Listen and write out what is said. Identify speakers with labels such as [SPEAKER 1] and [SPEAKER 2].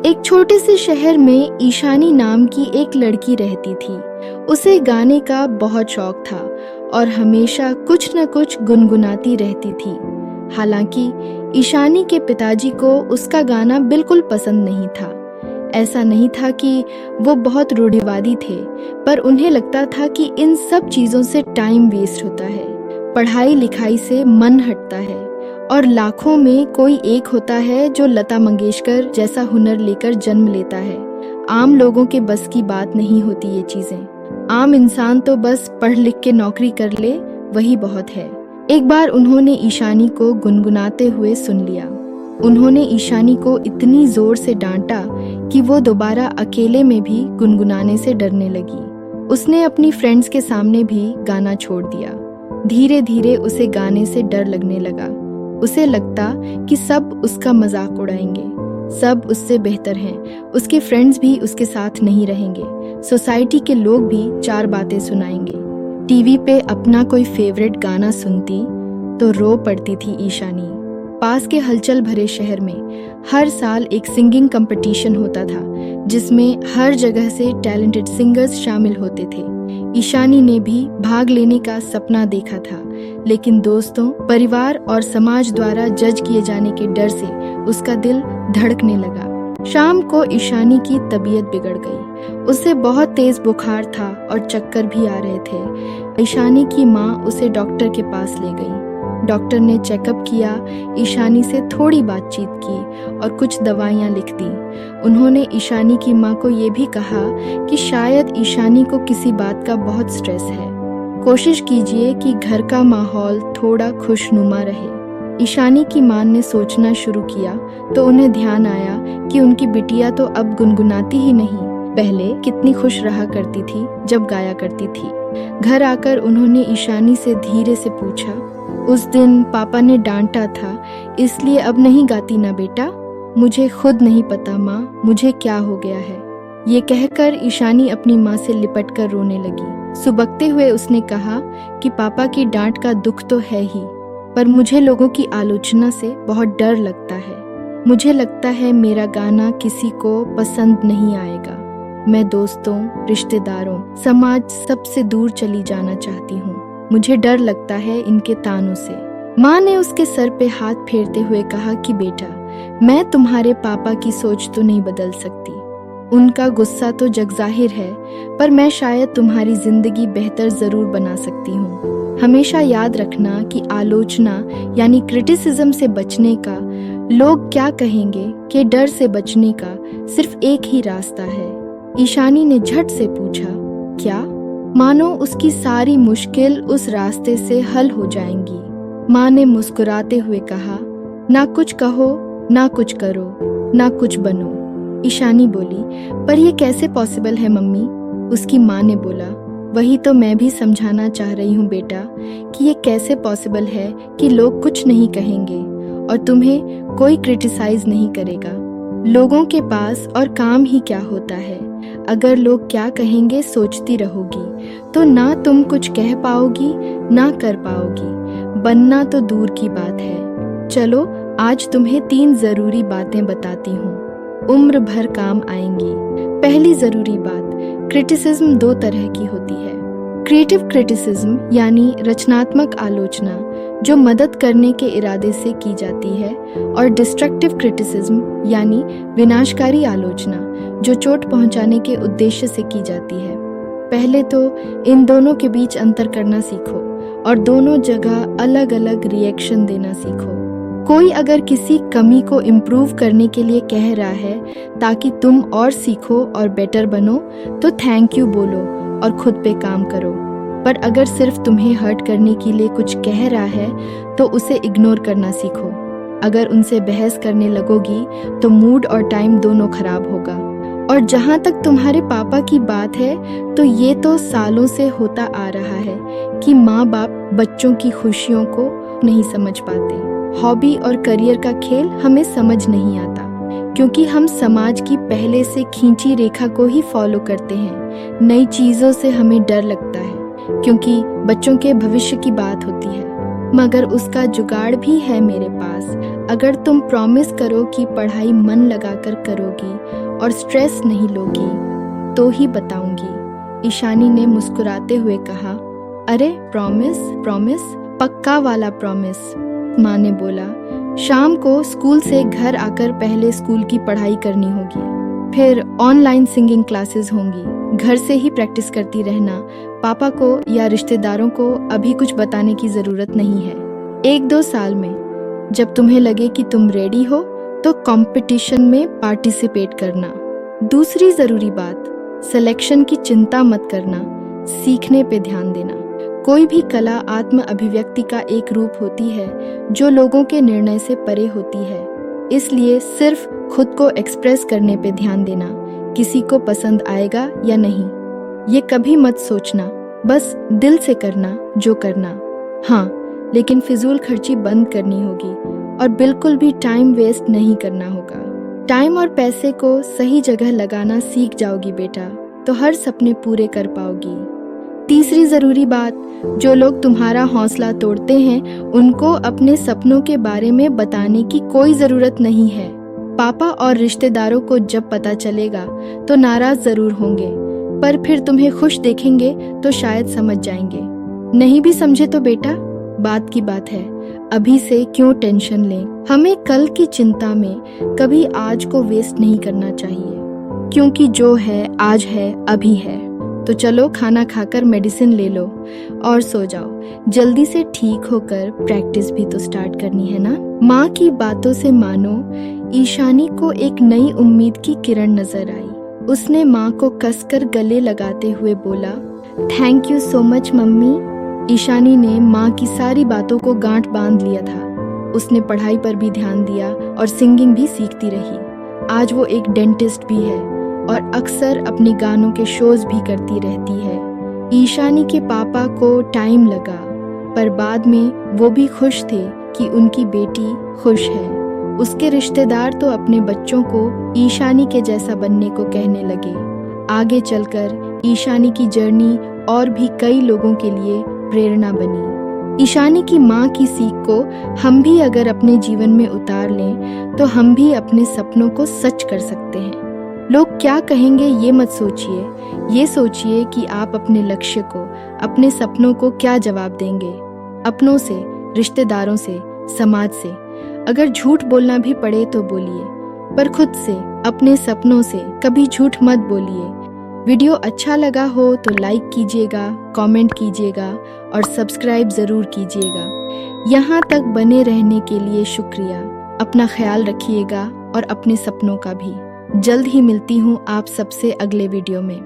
[SPEAKER 1] एक छोटे से शहर में ईशानी नाम की एक लड़की रहती थी। उसे गाने का बहुत शौक था और हमेशा कुछ न कुछ गुनगुनाती रहती थी। हालांकि ईशानी के पिताजी को उसका गाना बिल्कुल पसंद नहीं था। ऐसा नहीं था कि वो बहुत रूढ़िवादी थे, पर उन्हें लगता था कि इन सब चीज़ों से टाइम वेस्ट होता है, पढ़ाई लिखाई से मन हटता है और लाखों में कोई एक होता है जो लता मंगेशकर जैसा हुनर लेकर जन्म लेता है। आम लोगों के बस की बात नहीं होती ये चीजें। आम इंसान तो बस पढ़ लिख के नौकरी कर ले, वही बहुत है। एक बार उन्होंने ईशानी को गुनगुनाते हुए सुन लिया। उन्होंने ईशानी को इतनी जोर से डांटा कि वो दोबारा अकेले में भी गुनगुनाने से डरने लगी। उसने अपनी फ्रेंड्स के सामने भी गाना छोड़ दिया। धीरे धीरे उसे गाने से डर लगने लगा। उसे लगता कि सब उसका मजाक उड़ाएंगे, सब उससे बेहतर हैं, उसके फ्रेंड्स भी उसके साथ नहीं रहेंगे, सोसाइटी के लोग भी चार बातें सुनाएंगे। टीवी पे अपना कोई फेवरेट गाना सुनती तो रो पड़ती थी ईशानी। पास के हलचल भरे शहर में हर साल एक सिंगिंग कंपटीशन होता था, जिसमें हर जगह से टैलेंटेड सिंगर्स शामिल होते थे। ईशानी ने भी भाग लेने का सपना देखा था, लेकिन दोस्तों, परिवार और समाज द्वारा जज किए जाने के डर से उसका दिल धड़कने लगा। शाम को ईशानी की तबीयत बिगड़ गई। उसे बहुत तेज बुखार था और चक्कर भी आ रहे थे। ईशानी की माँ उसे डॉक्टर के पास ले गई। डॉक्टर ने चेकअप किया, ईशानी से थोड़ी बातचीत की और कुछ दवाइयाँ लिख दी। उन्होंने ईशानी की माँ को ये भी कहा कि शायद ईशानी को किसी बात का बहुत स्ट्रेस है। कोशिश कीजिए कि घर का माहौल थोड़ा खुशनुमा रहे। ईशानी की माँ ने सोचना शुरू किया तो उन्हें ध्यान आया कि उनकी बिटिया तो अब गुनगुनाती ही नहीं, पहले कितनी खुश रहा करती थी जब गाया करती थी। घर आकर उन्होंने ईशानी से धीरे से पूछा, उस दिन पापा ने डांटा था, इसलिए अब नहीं गाती ना बेटा? मुझे खुद नहीं पता माँ, मुझे क्या हो गया है। ये कहकर ईशानी अपनी माँ से लिपट कर रोने लगी। सुबकते हुए उसने कहा कि पापा की डांट का दुख तो है ही, पर मुझे लोगों की आलोचना से बहुत डर लगता है। मुझे लगता है मेरा गाना किसी को पसंद नहीं आएगा। मैं दोस्तों, रिश्तेदारों, समाज सबसे दूर चली जाना चाहती हूँ। मुझे डर लगता है इनके तानों से। माँ ने उसके सर पे हाथ फेरते हुए कहा कि बेटा, मैं तुम्हारे पापा की सोच तो नहीं बदल सकती, उनका गुस्सा तो जगजाहिर है, पर मैं शायद तुम्हारी जिंदगी बेहतर जरूर बना सकती हूँ। हमेशा याद रखना कि आलोचना यानी क्रिटिसिज्म से बचने का, लोग क्या कहेंगे के डर से बचने का सिर्फ एक ही रास्ता है। ईशानी ने झट से पूछा, क्या? मानो उसकी सारी मुश्किल उस रास्ते से हल हो जाएंगी। माँ ने मुस्कुराते हुए कहा, ना कुछ कहो, ना कुछ करो, ना कुछ बनो। ईशानी बोली, पर ये कैसे पॉसिबल है मम्मी? उसकी माँ ने बोला, वही तो मैं भी समझाना चाह रही हूँ बेटा, कि ये कैसे पॉसिबल है कि लोग कुछ नहीं कहेंगे और तुम्हें कोई क्रिटिसाइज नहीं करेगा। लोगों के पास और काम ही क्या होता है। अगर लोग क्या कहेंगे सोचती रहोगी तो ना तुम कुछ कह पाओगी ना कर पाओगी। बनना तो दूर की बात है। चलो आज तुम्हें 3 जरूरी बातें बताती हूँ, उम्र भर काम आएंगी। पहली जरूरी बात, क्रिटिसिज्म 2 तरह की होती है। क्रिएटिव क्रिटिसिज्म यानी रचनात्मक आलोचना जो मदद करने के इरादे से की जाती है, और डिस्ट्रक्टिव क्रिटिसिज्म यानी विनाशकारी आलोचना जो चोट पहुंचाने के उद्देश्य से की जाती है। पहले तो इन दोनों के बीच अंतर करना सीखो और दोनों जगह अलग अलग रिएक्शन देना सीखो। कोई अगर किसी कमी को इम्प्रूव करने के लिए कह रहा है ताकि तुम और सीखो और बेटर बनो, तो थैंक यू बोलो और खुद पे काम करो। पर अगर सिर्फ तुम्हें हर्ट करने के लिए कुछ कह रहा है तो उसे इग्नोर करना सीखो। अगर उनसे बहस करने लगोगी तो मूड और टाइम दोनों खराब होगा। और जहाँ तक तुम्हारे पापा की बात है, तो ये तो सालों से होता आ रहा है कि माँ बाप बच्चों की खुशियों को नहीं समझ पाते। हॉबी और करियर का खेल हमें समझ नहीं आता, क्योंकि हम समाज की पहले से खींची रेखा को ही फॉलो करते हैं। नई चीज़ों से हमें डर लगता है क्योंकि बच्चों के भविष्य की बात होती है। मगर उसका जुगाड़ भी है मेरे पास। अगर तुम प्रॉमिस करो कि पढ़ाई मन लगाकर करोगी और स्ट्रेस नहीं लोगी तो ही बताऊंगी। ईशानी ने मुस्कुराते हुए कहा, अरे प्रॉमिस प्रॉमिस, पक्का वाला प्रॉमिस। माँ ने बोला, शाम को स्कूल से घर आकर पहले स्कूल की पढ़ाई करनी होगी, फिर ऑनलाइन सिंगिंग क्लासेस होंगी। घर से ही प्रैक्टिस करती रहना। पापा को या रिश्तेदारों को अभी कुछ बताने की जरूरत नहीं है। 1-2 साल में जब तुम्हें लगे कि तुम रेडी हो तो कंपटीशन में पार्टिसिपेट करना। दूसरी जरूरी बात, सिलेक्शन की चिंता मत करना, सीखने पे ध्यान देना। कोई भी कला आत्म अभिव्यक्ति का एक रूप होती है जो लोगों के निर्णय से परे होती है। इसलिए सिर्फ खुद को एक्सप्रेस करने पे ध्यान देना, किसी को पसंद आएगा या नहीं ये कभी मत सोचना, बस दिल से करना जो करना। हाँ, लेकिन फिजूल खर्ची बंद करनी होगी और बिल्कुल भी टाइम वेस्ट नहीं करना होगा। टाइम और पैसे को सही जगह लगाना सीख जाओगी बेटा, तो हर सपने पूरे कर पाओगी। तीसरी जरूरी बात, जो लोग तुम्हारा हौसला तोड़ते हैं उनको अपने सपनों के बारे में बताने की कोई जरूरत नहीं है। पापा और रिश्तेदारों को जब पता चलेगा तो नाराज जरूर होंगे, पर फिर तुम्हें खुश देखेंगे तो शायद समझ जाएंगे। नहीं भी समझे तो बेटा, बात की बात है, अभी से क्यों टेंशन लें। हमें कल की चिंता में कभी आज को वेस्ट नहीं करना चाहिए, क्योंकि जो है आज है, अभी है। तो चलो खाना खाकर मेडिसिन ले लो और सो जाओ। जल्दी से ठीक होकर प्रैक्टिस भी तो स्टार्ट करनी है ना। माँ की बातों से मानो ईशानी को एक नई उम्मीद की किरण नजर आई। उसने माँ को कसकर गले लगाते हुए बोला, thank you so much mummy. Ishani ने माँ की सारी बातों को गांठ बांध लिया था। उसने पढ़ाई पर भी ध्यान दिया और सिंगिंग भी सीखती रही। आज वो एक डेंटिस्ट भी है और अक्सर अपने गानों के शोज भी करती रहती है। ईशानी के पापा को टाइम लगा, पर बाद में वो भी खुश थे कि उनकी बेटी खुश है। उसके रिश्तेदार तो अपने बच्चों को ईशानी के जैसा बनने को कहने लगे। आगे चलकर ईशानी की जर्नी और भी कई लोगों के लिए प्रेरणा बनी। ईशानी की माँ की सीख को हम भी अगर अपने जीवन में उतार लें तो हम भी अपने सपनों को सच कर सकते हैं। लोग क्या कहेंगे ये मत सोचिए, ये सोचिए कि आप अपने लक्ष्य को, अपने सपनों को क्या जवाब देंगे। अपनों से, रिश्तेदारों से, समाज से अगर झूठ बोलना भी पड़े तो बोलिए, पर खुद से, अपने सपनों से कभी झूठ मत बोलिए। वीडियो अच्छा लगा हो तो लाइक कीजिएगा, कमेंट कीजिएगा और सब्सक्राइब जरूर कीजिएगा। यहाँ तक बने रहने के लिए शुक्रिया। अपना ख्याल रखिएगा और अपने सपनों का भी। जल्द ही मिलती हूँ आप सबसे अगले वीडियो में।